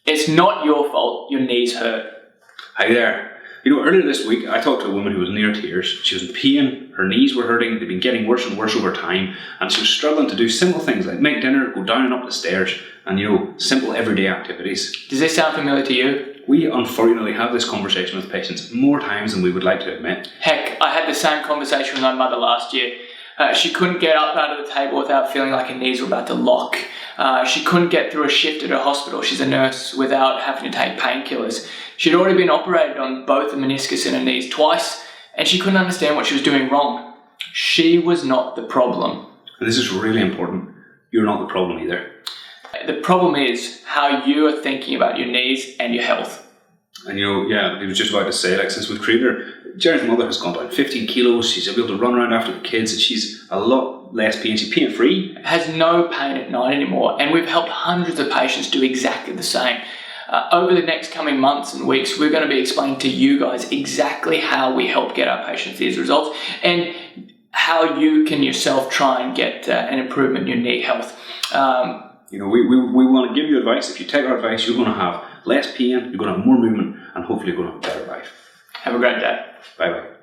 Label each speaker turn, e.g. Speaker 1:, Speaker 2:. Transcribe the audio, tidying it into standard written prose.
Speaker 1: It's not your fault your knees hurt.
Speaker 2: Hi there. Earlier this week I talked to a woman who was near tears. She was in pain, her knees were hurting, they'd been getting worse and worse over time, and she was struggling to do simple things like make dinner, go down and up the stairs, and simple everyday activities.
Speaker 1: Does this sound familiar to you?
Speaker 2: We unfortunately have this conversation with patients more times than we would like to admit.
Speaker 1: Heck, I had the same conversation with my mother last year. She couldn't get up out of the table without feeling like her knees were about to lock. She couldn't get through a shift at her hospital. She's a nurse, without having to take painkillers. She'd already been operated on both the meniscus in her knees twice, and she couldn't understand what she was doing wrong. She was not the problem.
Speaker 2: And this is really important. You're not the problem either.
Speaker 1: The problem is how you are thinking about your knees and your health.
Speaker 2: And he was just about to say, since we've treated her, Jared's mother has gone down 15 kilos, she's able to run around after the kids, and she's a lot less pain, she's pain-free.
Speaker 1: Has no pain at night anymore, and we've helped hundreds of patients do exactly the same. Over the next coming months and weeks, we're going to be explaining to you guys exactly how we help get our patients these results, and how you can yourself try and get an improvement in your knee health.
Speaker 2: We want to give you advice. If you take our advice, you're going to have less pain, you're going to have more movement, and hopefully you're going to have a better life.
Speaker 1: Have a great day.
Speaker 2: Bye-bye.